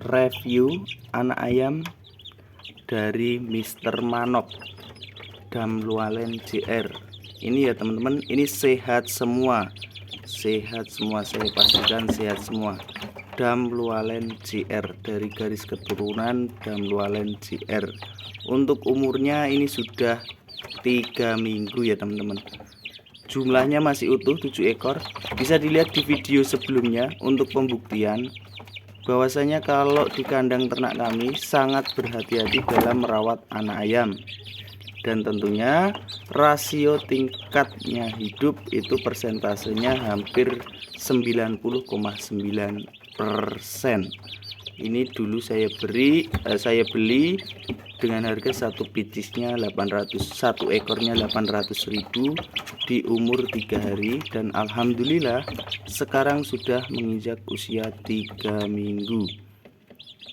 review anak ayam dari Mr. Manok Damlualen JR. Ini ya teman-teman, ini sehat semua, saya pastikan sehat semua. Damlualen JR dari garis keturunan Damlualen JR. Untuk umurnya ini sudah 3 minggu ya teman-teman. Jumlahnya masih utuh 7 ekor. Bisa dilihat di video sebelumnya untuk pembuktian bahwasanya kalau di kandang ternak kami sangat berhati-hati dalam merawat anak ayam. Dan tentunya rasio tingkatnya hidup itu persentasenya hampir 90,9%. Ini dulu saya beli dengan harga satu picisnya 800, satu ekornya 800.000 di umur 3 hari, dan alhamdulillah sekarang sudah menginjak usia 3 minggu.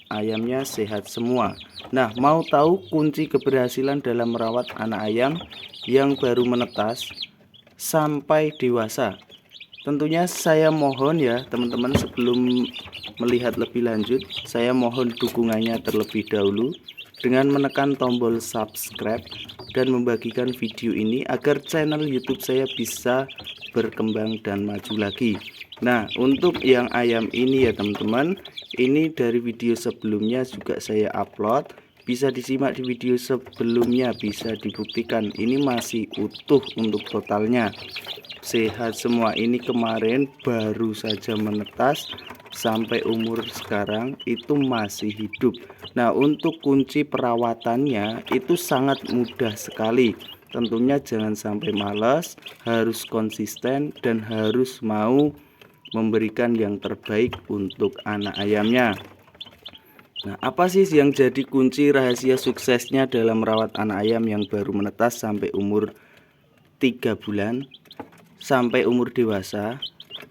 Ayamnya sehat semua. Nah, mau tahu kunci keberhasilan dalam merawat anak ayam yang baru menetas sampai dewasa? Tentunya saya mohon ya teman-teman, sebelum melihat lebih lanjut, saya mohon dukungannya terlebih dahulu dengan menekan tombol subscribe dan membagikan video ini agar channel YouTube saya bisa berkembang dan maju lagi. Nah, untuk yang ayam ini ya teman-teman, ini dari video sebelumnya juga saya upload, bisa disimak di video sebelumnya, bisa dibuktikan ini masih utuh untuk totalnya. Sehat semua. Ini kemarin baru saja menetas, sampai umur sekarang itu masih hidup. Nah, untuk kunci perawatannya itu sangat mudah sekali. Tentunya jangan sampai malas, harus konsisten dan harus mau memberikan yang terbaik untuk anak ayamnya. Nah, apa sih yang jadi kunci rahasia suksesnya dalam merawat anak ayam yang baru menetas sampai umur 3 bulan sampai umur dewasa?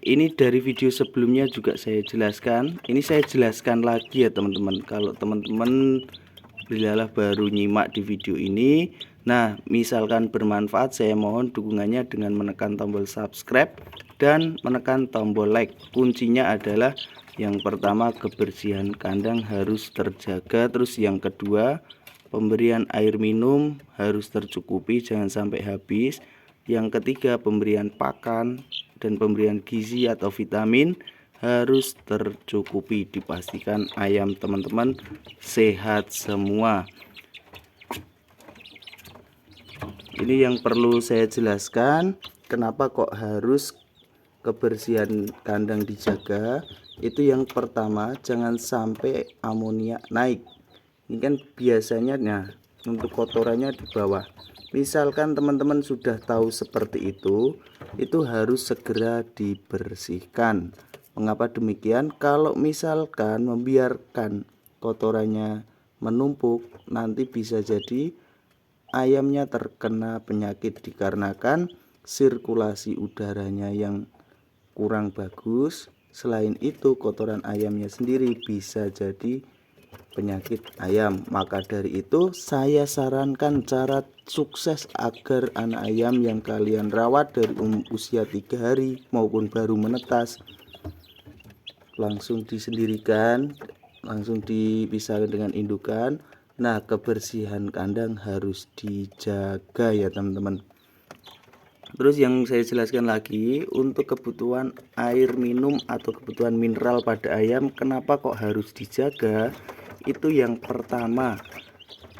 Ini dari video sebelumnya juga saya jelaskan, ini saya jelaskan lagi ya teman-teman. Kalau teman-teman bilalah baru nyimak di video ini, nah misalkan bermanfaat, saya mohon dukungannya dengan menekan tombol subscribe dan menekan tombol like. Kuncinya adalah yang pertama, kebersihan kandang harus terjaga. Terus yang kedua, pemberian air minum harus tercukupi, jangan sampai habis. Yang ketiga, pemberian pakan dan pemberian gizi atau vitamin harus tercukupi. Dipastikan ayam teman-teman sehat semua. Ini yang perlu saya jelaskan, kenapa kok harus kebersihan kandang dijaga. Itu yang pertama, jangan sampai amonia naik. Ini kan biasanya, nah untuk kotorannya di bawah. Misalkan teman-teman sudah tahu seperti itu harus segera dibersihkan. Mengapa demikian? Kalau misalkan membiarkan kotorannya menumpuk, nanti bisa jadi ayamnya terkena penyakit dikarenakan sirkulasi udaranya yang kurang bagus. Selain itu, kotoran ayamnya sendiri bisa jadi penyakit ayam. Maka dari itu saya sarankan cara sukses agar anak ayam yang kalian rawat dari usia 3 hari maupun baru menetas langsung disendirikan, langsung dipisahkan dengan indukan. Nah, kebersihan kandang harus dijaga ya teman-teman. Terus yang saya jelaskan lagi, untuk kebutuhan air minum atau kebutuhan mineral pada ayam, kenapa kok harus dijaga? Itu yang pertama,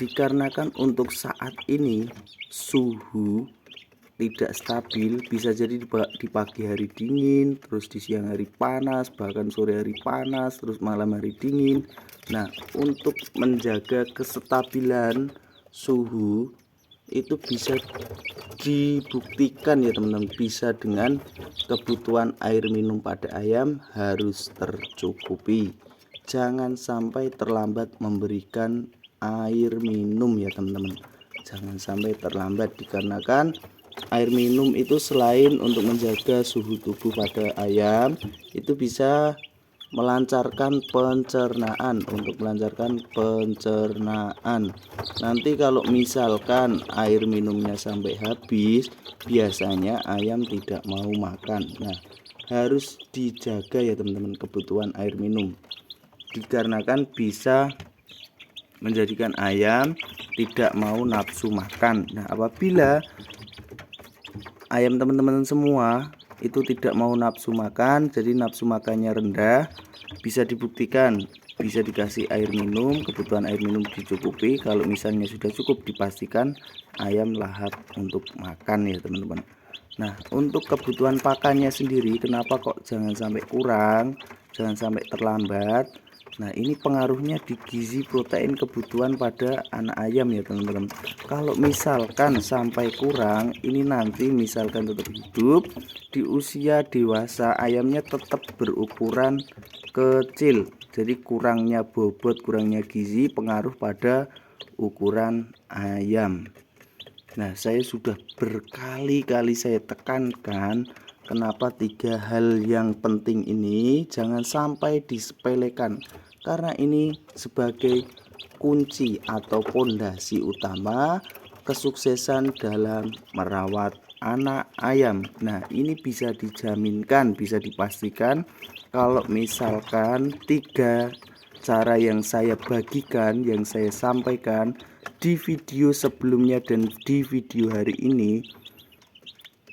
dikarenakan untuk saat ini suhu tidak stabil. Bisa jadi di pagi hari dingin, terus di siang hari panas, bahkan sore hari panas, terus malam hari dingin. Nah, untuk menjaga kestabilan suhu itu bisa dibuktikan ya teman-teman, bisa dengan kebutuhan air minum pada ayam harus tercukupi. Jangan sampai terlambat memberikan air minum ya teman-teman, jangan sampai terlambat, dikarenakan air minum itu selain untuk menjaga suhu tubuh pada ayam, itu bisa melancarkan pencernaan. Untuk melancarkan pencernaan, nanti kalau misalkan air minumnya sampai habis, biasanya ayam tidak mau makan. Nah, harus dijaga ya teman-teman kebutuhan air minum. dikarenakan bisa menjadikan ayam tidak mau nafsu makan. Nah, apabila ayam teman-teman semua itu tidak mau nafsu makan, jadi nafsu makannya rendah, bisa dibuktikan, bisa dikasih air minum, kebutuhan air minum dicukupi. Kalau misalnya sudah cukup, dipastikan ayam lahap untuk makan ya teman-teman. Nah, untuk kebutuhan pakannya sendiri, kenapa kok jangan sampai kurang, jangan sampai terlambat? Nah, ini pengaruhnya di gizi protein kebutuhan pada anak ayam ya teman-teman. Kalau misalkan sampai kurang, ini nanti misalkan tetap hidup di usia dewasa, ayamnya tetap berukuran kecil. Jadi kurangnya bobot, kurangnya gizi pengaruh pada ukuran ayam. Nah, saya sudah berkali-kali saya tekankan kenapa 3 hal yang penting ini jangan sampai disepelekan, karena ini sebagai kunci atau pondasi utama kesuksesan dalam merawat anak ayam. Nah, ini bisa dijaminkan, bisa dipastikan kalau misalkan 3 cara yang saya bagikan, yang saya sampaikan di video sebelumnya dan di video hari ini,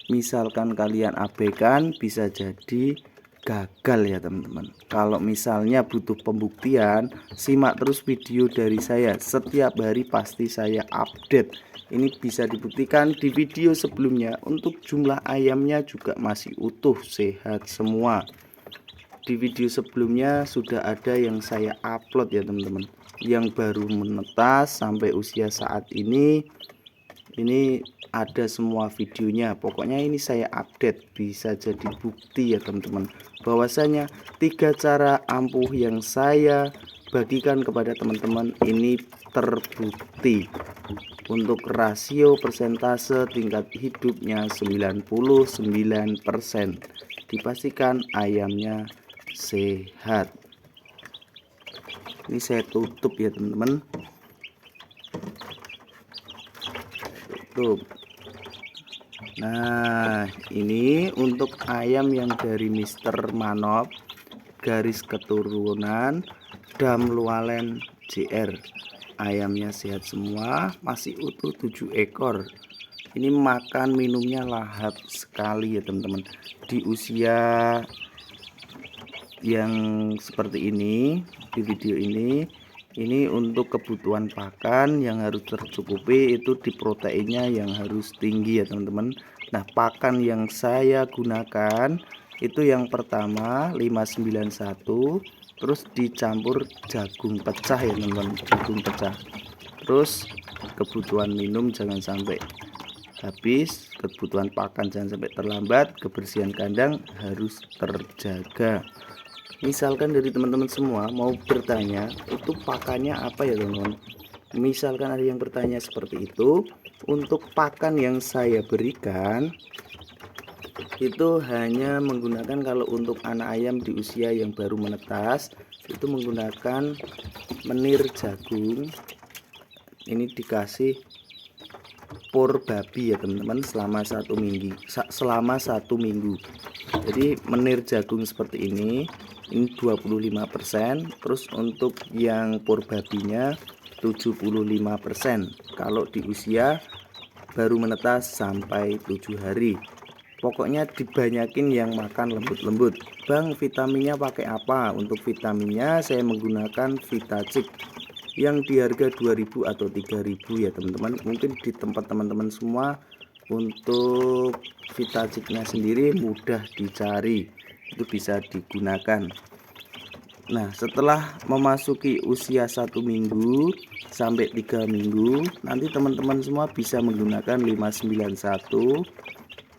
misalkan kalian abaikan, bisa jadi gagal ya teman-teman. Kalau misalnya butuh pembuktian, simak terus video dari saya. Setiap hari pasti saya update. Ini bisa dibuktikan di video sebelumnya. Untuk jumlah ayamnya juga masih utuh, sehat semua. Di video sebelumnya sudah ada yang saya upload ya teman-teman, yang baru menetas sampai usia saat ini ada semua videonya. Pokoknya ini saya update, bisa jadi bukti ya teman-teman, bahwasanya 3 cara ampuh yang saya bagikan kepada teman-teman ini terbukti. Untuk rasio persentase tingkat hidupnya 99%, dipastikan ayamnya sehat. Ini saya tutup ya teman-teman, tutup. Nah, ini untuk ayam yang dari Mr. Manop garis keturunan Dam Lualen JR. Ayamnya sehat semua, masih utuh 7 ekor. Ini makan minumnya lahap sekali ya teman-teman. Di usia yang seperti ini, di video ini untuk kebutuhan pakan yang harus tercukupi itu di proteinnya yang harus tinggi ya teman-teman. Nah, pakan yang saya gunakan itu yang pertama 591, terus dicampur jagung pecah ya teman-teman, jagung pecah. Terus kebutuhan minum jangan sampai habis, kebutuhan pakan jangan sampai terlambat, kebersihan kandang harus terjaga. Misalkan dari teman-teman semua mau bertanya itu pakannya apa ya teman-teman, misalkan ada yang bertanya seperti itu, untuk pakan yang saya berikan itu hanya menggunakan, kalau untuk anak ayam di usia yang baru menetas itu menggunakan menir jagung. Ini dikasih por babi ya teman-teman selama 1 minggu. Jadi menir jagung seperti ini 25%, terus untuk yang por babinya 75% kalau di usia baru menetas sampai 7 hari. Pokoknya dibanyakin yang makan lembut-lembut. Bang, vitaminnya pakai apa? Untuk vitaminnya saya menggunakan Vitacik yang di harga 2000 atau 3000 ya teman-teman. Mungkin di tempat teman-teman semua untuk Vitaciknya sendiri mudah dicari, itu bisa digunakan. Nah, setelah memasuki usia 1 minggu sampai 3 minggu, nanti teman-teman semua bisa menggunakan 591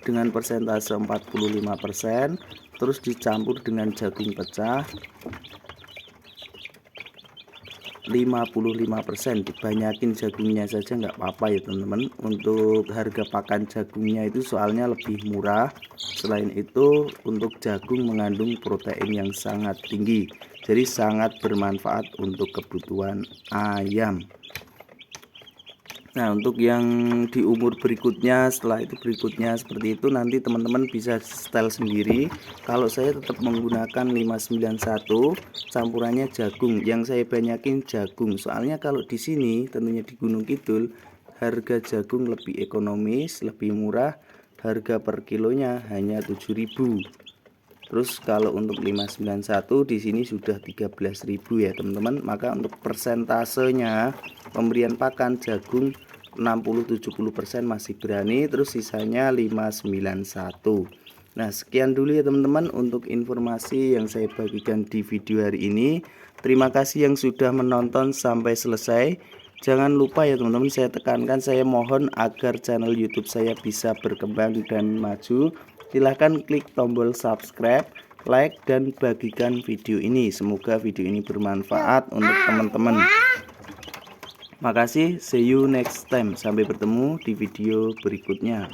dengan persentase 45%, terus dicampur dengan jagung pecah 55%. Dibanyakin jagungnya saja nggak apa-apa ya teman-teman. Untuk harga pakan jagungnya itu soalnya lebih murah. Selain itu untuk jagung mengandung protein yang sangat tinggi, jadi sangat bermanfaat untuk kebutuhan ayam. Nah, untuk yang di umur berikutnya, setelah itu berikutnya seperti itu, nanti teman-teman bisa setel sendiri. Kalau saya tetap menggunakan 591 campurannya jagung. Yang saya banyakin jagung. Soalnya kalau di sini tentunya di Gunung Kidul harga jagung lebih ekonomis, lebih murah. Harga per kilonya hanya 7.000. Terus kalau untuk 591 di sini sudah 13.000 ya teman-teman. Maka untuk persentasenya pemberian pakan jagung 60-70% masih berani, terus sisanya 591. Nah, sekian dulu ya teman-teman untuk informasi yang saya bagikan di video hari ini. Terima kasih yang sudah menonton sampai selesai. Jangan lupa ya teman-teman, saya tekankan, saya mohon agar channel YouTube saya bisa berkembang dan maju. Silahkan klik tombol subscribe, like, dan bagikan video ini. Semoga video ini bermanfaat untuk teman-teman. Makasih, see you next time. Sampai bertemu di video berikutnya.